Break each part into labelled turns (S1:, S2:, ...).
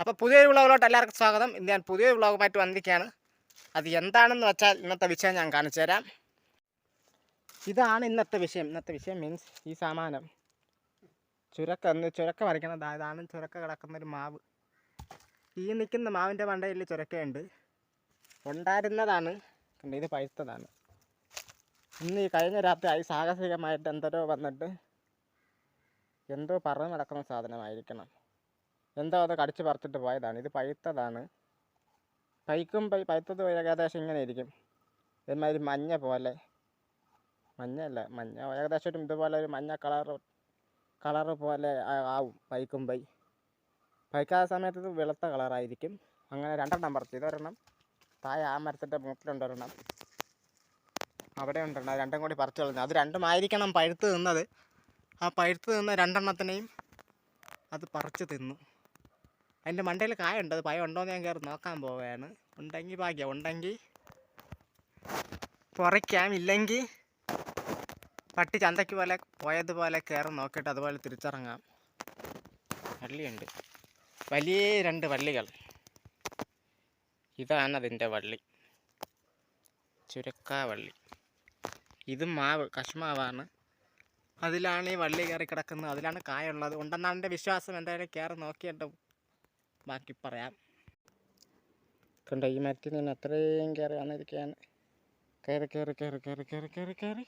S1: അപ്പോൾ പുതിയൊരു വ്ളോഗിലോട്ട് എല്ലാവർക്കും സ്വാഗതം. ഇന്ന് ഞാൻ പുതിയൊരു വ്ളോഗുമായിട്ട് വന്നിരിക്കുകയാണ്. അത് എന്താണെന്ന് വെച്ചാൽ ഇന്നത്തെ വിഷയം ഞാൻ കാണിച്ചു തരാം. ഇതാണ് ഇന്നത്തെ വിഷയം. ഇന്നത്തെ വിഷയം മീൻസ് ഈ സാമാനം ചുരക്ക വരയ്ക്കണം. ഇതാണ് ചുരക്ക കിടക്കുന്നൊരു മാവ്. ഈ നിൽക്കുന്ന മാവിൻ്റെ മണ്ടയിൽ ചുരക്കയുണ്ട്. ഉണ്ടായിരുന്നതാണ്, ഇത് പഴുത്തതാണ്. ഇന്ന് ഈ കഴിഞ്ഞ രാത്രി സാഹസികമായിട്ട് എന്തോ വന്നിട്ട് എന്തോ പറന്ന് നടക്കുന്ന സാധനമായിരിക്കണം. എന്തോ അത് കടിച്ച് പറിച്ചിട്ട് പോയതാണ്. ഇത് പഴുത്തതാണ്. പഴുത്തത് ഏകദേശം ഇങ്ങനെ ഇരിക്കും. ഇതുമാതിരി മഞ്ഞ ഏകദേശം ഒരു ഇതുപോലെ ഒരു മഞ്ഞ കളറ് പോലെ ആവും പഴുക്കാത്ത സമയത്ത് ഇത് വെളുത്ത കളറായിരിക്കും. അങ്ങനെ രണ്ടെണ്ണം പറിച്ചു. ഇതൊരെണ്ണം താഴെ ആ മരത്തിൻ്റെ മൂട്ടിലുണ്ടൊരെണ്ണം, അവിടെ ഉണ്ടെണ്ണം. രണ്ടും കൂടി പറിച്ചു കളഞ്ഞു. അത് രണ്ടുമായിരിക്കണം പഴുത്ത് നിന്നത്. ആ പഴുത്ത് നിന്ന രണ്ടെണ്ണത്തിനെയും അത് പറിച്ച് തിന്നു. അതിൻ്റെ മണ്ടയിൽ കായുണ്ട്. അത് പഴം ഉണ്ടോയെന്ന് ഞാൻ കയറി നോക്കാൻ പോവുകയാണ്. ഉണ്ടെങ്കിൽ ഭാഗ്യം, ഉണ്ടെങ്കിൽ പറിക്കാം. ഇല്ലെങ്കിൽ പട്ടി ചന്തയ്ക്ക് പോലെ പോയതുപോലെ കയറി നോക്കിയിട്ട് അതുപോലെ തിരിച്ചിറങ്ങാം. വള്ളിയുണ്ട്, വലിയ 2 വള്ളികൾ. ഇതാണ് അതിൻ്റെ വള്ളി, ചുരക്കാവള്ളി. ഇത് മാവ്, കശുമാവാണ്. അതിലാണ് ഈ വള്ളി കയറി കിടക്കുന്നത്. അതിലാണ് കായുള്ളത്. ഉണ്ടെന്നാണ് എൻ്റെ വിശ്വാസം. എന്തായാലും കയറി നോക്കിയിട്ട് ബാക്കി പറയാം. കണ്ടോ, ഈ മരത്തിൽ നിന്ന് അത്രയും കയറി വന്നിരിക്കുകയാണ്. കയറി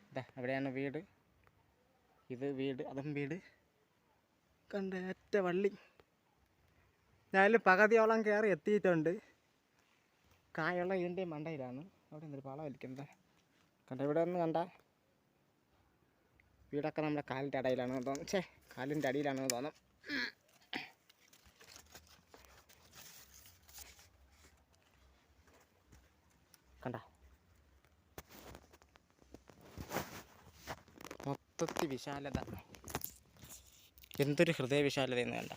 S1: ഇതാ അവിടെയാണ് വീട്. ഇത് വീട്, അതും വീട്. കണ്ട ഒറ്റ വള്ളി. ഞാനിൽ പകുതിയോളം കയറി എത്തിയിട്ടുണ്ട്. കായുള്ള ഇതിൻ്റെ മണ്ടയിലാണ്. അവിടെ എന്തൊരു പാളം വലിക്കുന്നത്. കണ്ട ഇവിടെ ഒന്ന് കണ്ട വീടൊക്കെ നമ്മുടെ കാലിൻ്റെ അടിയിലാണെന്ന് തോന്നുന്നു. കാലിൻ്റെ അടിയിലാണെന്ന് തോന്നും. കണ്ട മൊത്തത്തിൽ വിശാലത. എന്തൊരു ഹൃദയ വിശാലതയെന്ന് കണ്ട.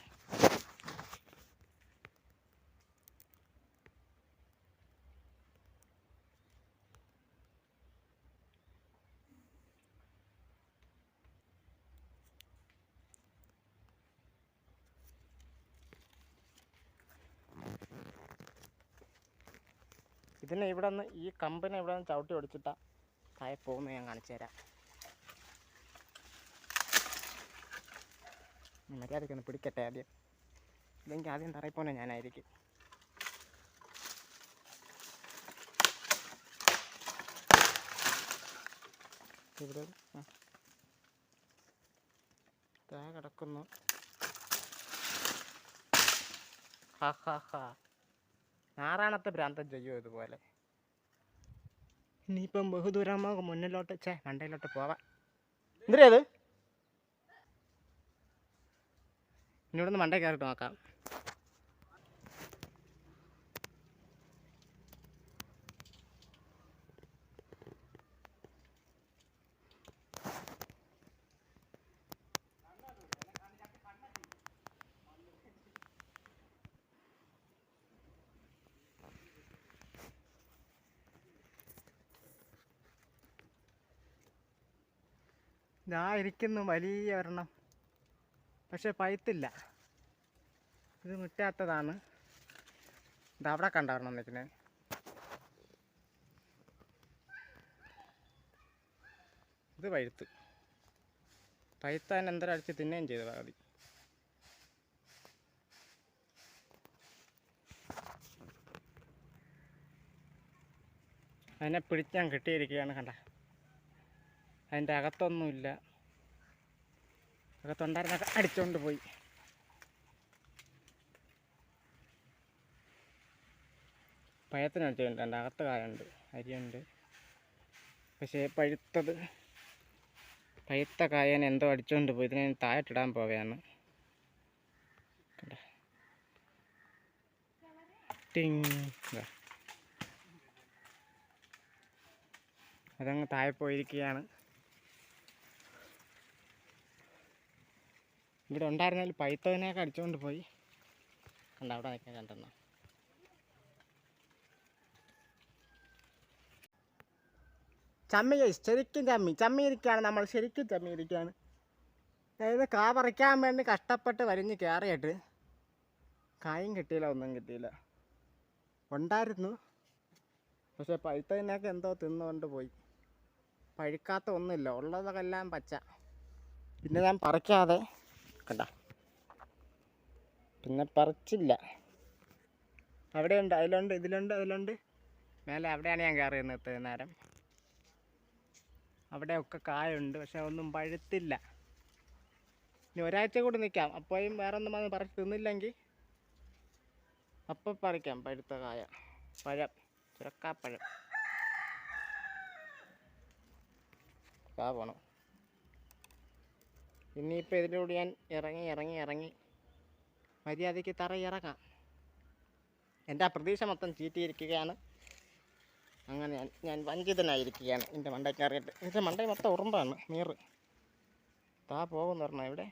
S1: ഇതിനെ ഇവിടെ നിന്ന്, ഈ കമ്പിനെ ഇവിടെ നിന്ന് ചവിട്ടി ഒടിച്ചിട്ടാ താഴെ പോകുന്നത്. ഞാൻ കാണിച്ചു തരാം. മര്യാദയ്ക്കൊന്ന് പിടിക്കട്ടെ ആദ്യം. ഇല്ലെങ്കിൽ ആദ്യം തറയിപ്പോനെ ഞാനായിരിക്കും. ഇവിടെ താഴെ കിടക്കുന്നു. നാറാണത്തെ ഭ്രാന്തം ചെയ്യോ ഇതുപോലെ. ഇനിയിപ്പം ബഹുദൂരമാ മുന്നിലോട്ട് മണ്ടയിലോട്ട് പോവാം. എന്തിനാ അത്? ഇനി ഇവിടെ നിന്ന് മണ്ടയിൽ കയറിയിട്ട് നോക്കാം. ഇതാ ഇരിക്കുന്നു വലിയ ഒരെണ്ണം. പക്ഷെ പഴുത്തില്ല. ഇത് മുറ്റാത്തതാണ്. ഇതവിടെ കണ്ടായിരുന്നു നിൽക്കുന്നത്. ഇത് പഴുത്താൻ എന്തരം അടിച്ച് തിന്നുകയും ചെയ്തു പകുതി. അതിനെ പിടിച്ചാൻ കിട്ടിയിരിക്കുകയാണ്. കണ്ട, അതിൻ്റെ അകത്തൊന്നുമില്ല. അകത്തുണ്ടായിരുന്നൊക്കെ അടിച്ചുകൊണ്ട് പോയി. പഴത്തിന് അടിച്ചുണ്ട്. എൻ്റെ അകത്ത് കായുണ്ട്, അരിയുണ്ട്. പക്ഷേ പഴുത്ത കായനെ എന്തോ അടിച്ചുകൊണ്ട് പോയി. ഇതിനെ താഴെട്ടിടാൻ പോവുകയാണ്. അതങ്ങ് താഴെ പോയിരിക്കുകയാണ്. ഇവിടെ ഉണ്ടായിരുന്നാലും പഴുത്തതിനെയൊക്കെ അടിച്ചുകൊണ്ട് പോയി. കണ്ട അവിടെ നിൽക്കാൻ രണ്ടെണ്ണം. ശരിക്കും ചമ്മിയിരിക്കുകയാണ്. നമ്മൾ ശരിക്കും ചമ്മിയിരിക്കുകയാണ്. അതായത് കാ പറിക്കാൻ വേണ്ടി കഷ്ടപ്പെട്ട് വരിഞ്ഞ് കയറിയിട്ട് കായും കിട്ടിയില്ല, ഒന്നും കിട്ടിയില്ല. ഉണ്ടായിരുന്നു, പക്ഷെ പഴുത്തതിനൊക്കെ എന്തോ തിന്നുകൊണ്ട് പോയി. പഴുക്കാത്ത ഒന്നുമില്ല, ഉള്ളതെല്ലാം പച്ച. പിന്നെ ഞാൻ പറിക്കാതെ കണ്ട, പിന്നെ പറിച്ചില്ല. അവിടെയുണ്ട്, അതിലുണ്ട്, ഇതിലുണ്ട്. മേലെ അവിടെയാണ് ഞാൻ കയറി നിർത്തിയത് നേരം. അവിടെയൊക്കെ കായുണ്ട്, പക്ഷെ ഒന്നും പഴുത്തില്ല. ഇനി ഒരാഴ്ച കൂടി നിൽക്കാം, അപ്പോഴും വേറെ ഒന്നും വന്ന് പറിച്ച് തിന്നില്ലെങ്കിൽ അപ്പം പറിക്കാം പഴുത്ത കായ. പഴം, ചുരക്കാപ്പഴം. കാ പോണം. ഇനിയിപ്പോൾ ഇതിലൂടെ ഞാൻ ഇറങ്ങി മര്യാദയ്ക്ക് തറയിറങ്ങാം. എൻ്റെ ആ പ്രതീക്ഷ മൊത്തം ചീറ്റിയിരിക്കുകയാണ്. അങ്ങനെ ഞാൻ വഞ്ചിതനായിരിക്കുകയാണ്. എൻ്റെ മണ്ടയ്ക്ക് കയറിയിട്ട് എൻ്റെ മണ്ടയിൽ മൊത്തം ഉറുമ്പാണ്, നീറ്. താ പോകുമെന്ന് പറഞ്ഞാൽ ഇവിടെ,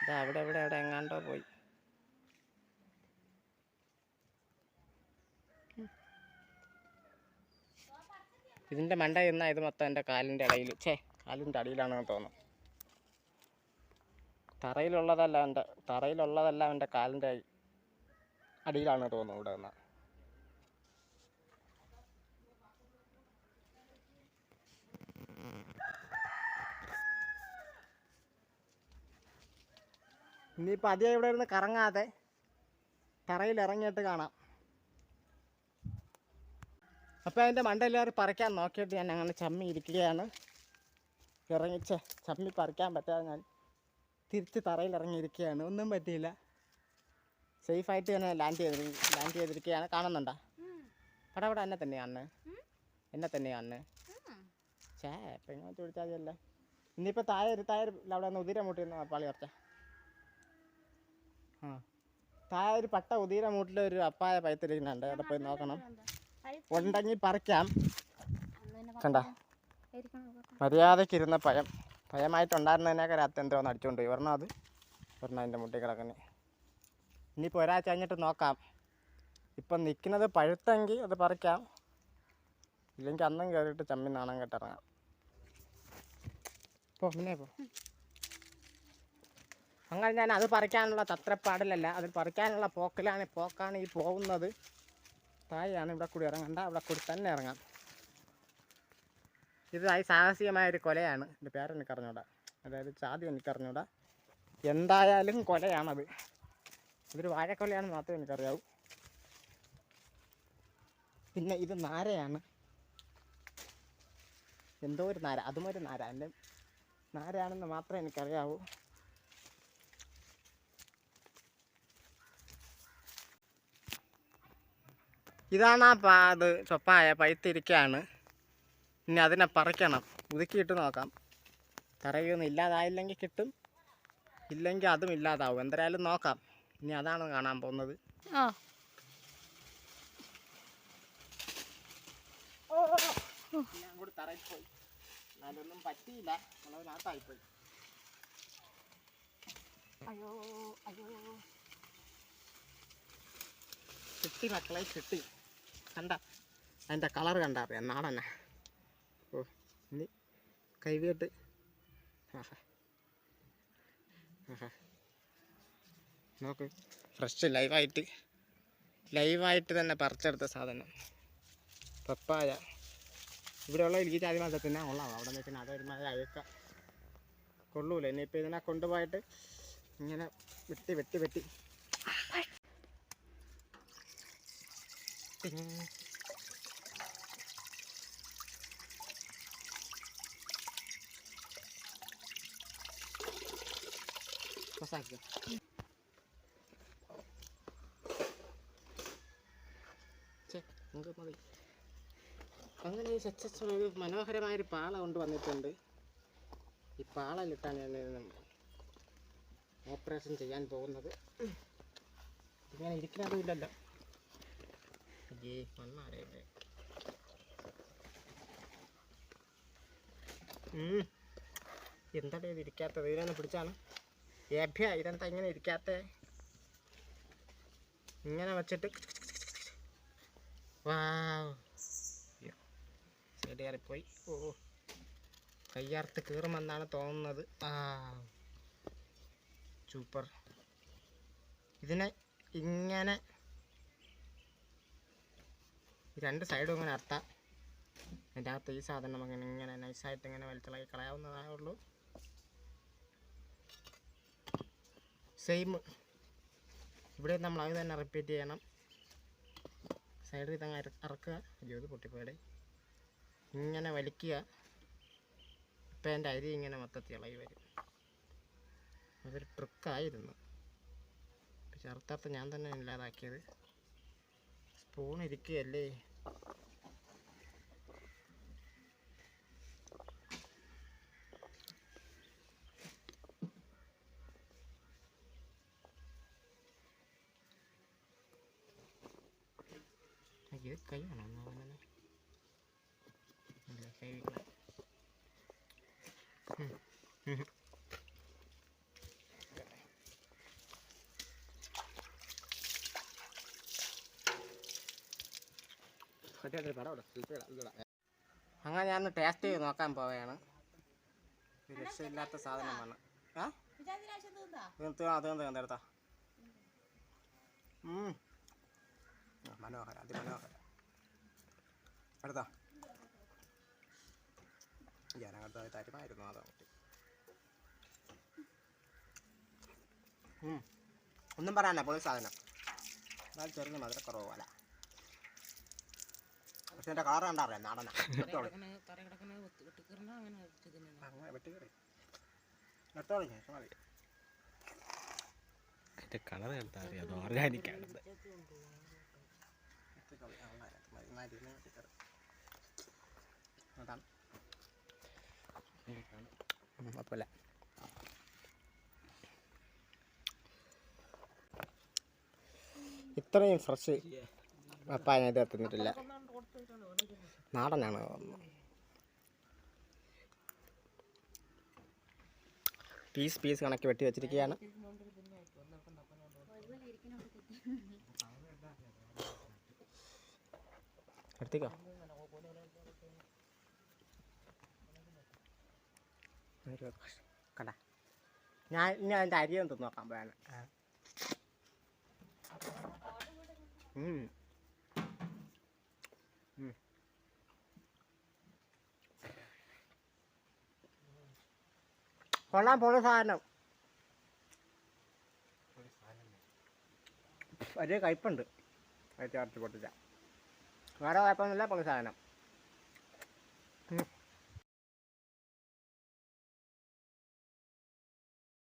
S1: ഇതാ അവിടെ എങ്ങാണ്ടോ പോയി. ഇതിൻ്റെ മണ്ടയിൽ നിന്നാൽ ഇത് മൊത്തം എൻ്റെ കാലിൻ്റെ അടിയിലാണെന്ന് തോന്നുന്നു. തറയിലുള്ളതെല്ലാം എൻ്റെ കാലിൻ്റെ അടിയിലാണെന്ന് തോന്നുന്നു ഇവിടെ നിന്നാൽ. ഇനിയിപ്പോൾ അധികം ഇവിടെ ഇരുന്ന് കറങ്ങാതെ തറയിൽ ഇറങ്ങിയിട്ട് കാണാം. അപ്പോൾ അതിൻ്റെ മണ്ടയിലേറി പറിക്കാൻ നോക്കിയിട്ട് ഞാൻ അങ്ങനെ ചമ്മി ഇരിക്കുകയാണ്. ചമ്മി പറിക്കാൻ പറ്റാതെ ഞാൻ തിരിച്ച് തറയിൽ ഇറങ്ങിയിരിക്കുകയാണ്. ഒന്നും പറ്റിയില്ല, സേഫായിട്ട് തന്നെ ലാൻഡ് ചെയ്തിരിക്കുകയാണ്. കാണുന്നുണ്ടോ? പടപട എന്നെ തന്നെയാണ് ഇപ്പം ഇങ്ങനെ ചോദിച്ചാൽ മതിയല്ല. ഇനിയിപ്പോൾ താഴെ അവിടെ നിന്ന് ഉതിര മുട്ടിന്ന് പാളി കുറച്ച. താഴെ ഒരു പട്ട ഉതിര മൂട്ടിലൊരു അപ്പായ പഴുത്തിരിക്കുന്നുണ്ട്, അവിടെ പോയി നോക്കണം. ഉണ്ടെങ്കിൽ പറിക്കാം. കണ്ട, മര്യാദയ്ക്കിരുന്ന പഴമായിട്ടുണ്ടായിരുന്നതിനൊക്കെ രാത്രി എന്തോ ഒന്ന് അടിച്ചുകൊണ്ട് പോയി. ഒരെണ്ണം അതിൻ്റെ മുട്ടി കിടക്കുന്നത്. ഇനിയിപ്പോൾ ഒരാഴ്ച കഴിഞ്ഞിട്ട് നോക്കാം. ഇപ്പം നിൽക്കുന്നത് പഴുത്തെങ്കിൽ അത് പറിക്കാം, ഇല്ലെങ്കിൽ അന്നും കയറിയിട്ട് ചമ്മി നാണം കെട്ടിറങ്ങാം. അങ്ങനെ ഞാൻ അത് പറിക്കാനുള്ള തത്രപ്പാടിലല്ല, അത് പറിക്കാനുള്ള പോക്കാണ് ഈ പോകുന്നത്. താഴെയാണ്, ഇവിടെ കൂടി ഇറങ്ങണ്ട, അവിടെ കൂടി തന്നെ ഇറങ്ങാം. ഇതായി സാഹസികമായൊരു കൊലയാണ്. എൻ്റെ പേര് എനിക്കറിഞ്ഞൂടാ, അതായത് ജാതി എനിക്കറിഞ്ഞൂടാ. എന്തായാലും കൊലയാണത്. ഇതൊരു വാഴക്കൊലയാണെന്ന് മാത്രമേ എനിക്കറിയാവൂ. പിന്നെ ഇത് നാരയാണ്, എന്തോ ഒരു നാര, അതും ഒരു നാര. എൻ്റെ നാരയാണെന്ന് മാത്രമേ എനിക്കറിയാവൂ. ഇതാണ് അത് ചൊപ്പായ പഴുത്തിരിക്കുകയാണ്. ഇനി അതിനെ പറിക്കണം, ഒതുക്കിയിട്ട് നോക്കാം. തറയൊന്നും ഇല്ലാതായില്ലെങ്കിൽ കിട്ടും, ഇല്ലെങ്കിൽ അതും ഇല്ലാതാവും. എന്തായാലും നോക്കാം. ഇനി അതാണ് കാണാൻ പോകുന്നത്. ഞാൻ കൂടി തറയിൽ പോയി, എന്നാലൊന്നും പറ്റിയില്ല, മുളവിനകത്തായിപ്പോയി. കിട്ടി മക്കളെ, കിട്ടി. കണ്ട അതിൻ്റെ കളർ കണ്ടറിയാം, നാടന്നെ. ഓ, ഇനി കൈവിട്ട് നോക്ക്, ഫ്രഷ് ലൈവായിട്ട് തന്നെ പറിച്ചെടുത്ത സാധനം പപ്പായ. ഇവിടെയുള്ള എനിക്ക് ജാതി മാസത്തിന് ഉള്ളതാണ്. അവിടെ നിൽക്കുന്ന അതൊരുമാതിരി അഴുക്ക കൊള്ളൂല. ഇനിയിപ്പോൾ ഇതിനെ കൊണ്ടുപോയിട്ട് ഇങ്ങനെ വെട്ടി മതി. അങ്ങനെ ഈ സക്സസ്ഫുൾ ഒരു മനോഹരമായൊരു പാള കൊണ്ടുവന്നിട്ടുണ്ട്. ഈ പാളയിലിട്ടാണ് ഞാൻ ഓപ്പറേഷൻ ചെയ്യാൻ പോകുന്നത്. ഇങ്ങനെ ഇരിക്കുന്നതും ഇല്ലല്ലോ. മണ്ണാടേ എന്താ ഇത് ഇരിക്കാത്തത്? ഇതിനൊന്ന് പിടിച്ചാണ് ഇതെന്താ ഇങ്ങനെ ഇരിക്കാത്ത? ഇങ്ങനെ വെച്ചിട്ട് സൈഡ് കയറിപ്പോയി. ഓ, കയ്യാർത്ത് കീറുമെന്നാണ് തോന്നുന്നത്. സൂപ്പർ. ഇതിനെ ഇങ്ങനെ രണ്ട് സൈഡും ഇങ്ങനെ അർത്താം. അതിൻ്റെ അകത്ത് ഈ സാധനം നമുക്ക് ഇങ്ങനെ നൈസായിട്ട് ഇങ്ങനെ വലിച്ചിളക്കി കളയാവുന്നതേ ഉള്ളൂ. സെയിം ഇവിടെ നമ്മൾ അത് തന്നെ റിപ്പീറ്റ് ചെയ്യണം. സൈഡിൽ ഇതങ്ങ് ഇറക്കുക. ഇത് പൊട്ടിപ്പോയുടെ ഇങ്ങനെ വലിക്കുക. ഇപ്പം എൻ്റെ അരി ഇങ്ങനെ മൊത്തത്തിൽ ഇളകി വരും. അതൊരു ട്രിക്കായിരുന്നു. ചേർത്തർത്ത് ഞാൻ തന്നെ ഇല്ലാതാക്കിയത്. സ്പൂൺ ഇരിക്കുകയല്ലേ. ഇത് കൈ വേണം അങ്ങനെ കൈ വയ്ക്കണം. അങ്ങനെ ഞാൻ ടേസ്റ്റ് ചെയ്ത് നോക്കാൻ പോവുകയാണ്. രക്ഷയില്ലാത്ത സാധനമാണ്. തീർന്നെടുത്താ മനോഹര അതിമനോഹര. എടുത്താ ഞാനടുത്ത തരുമായിരുന്നു. അതാ ഒന്നും പറയാനല്ല, പൊളി സാധനം. എന്നാൽ ചെറിയ മധുരക്കുറവ് പോലെ. പക്ഷെ എൻ്റെ കളർ കണ്ടറിയാം, നാടനാ. അങ്ങനെ വെട്ടിക്കറി നട്ടോളി ശേഷം മതി. അതിൻ്റെ കളർ കണ്ടാൽ അറിയാം, ഓർഗാനിക്കാണ്. കുഴപ്പമില്ല. ഇത്രയും ഫ്രഷ് പപ്പായ ഞാൻ ഇത് തിന്നിട്ടില്ല. നാടനാണ്. പീസ് കണക്കി വെട്ടി വെച്ചിരിക്കുകയാണ്. എടുത്തിക്കോ. കണ്ട ഞാൻ അതിൻ്റെ അരിയൊന്ന് തിന്ന് നോക്കാൻ പോയാണ്. കൊള്ളാൻ പൊളി സാധനം. വലിയ കയ്പുണ്ട്. ചേർത്ത് പൊട്ടിച്ച വേറെ കുഴപ്പമൊന്നുമില്ല. പൊളി സാധനം.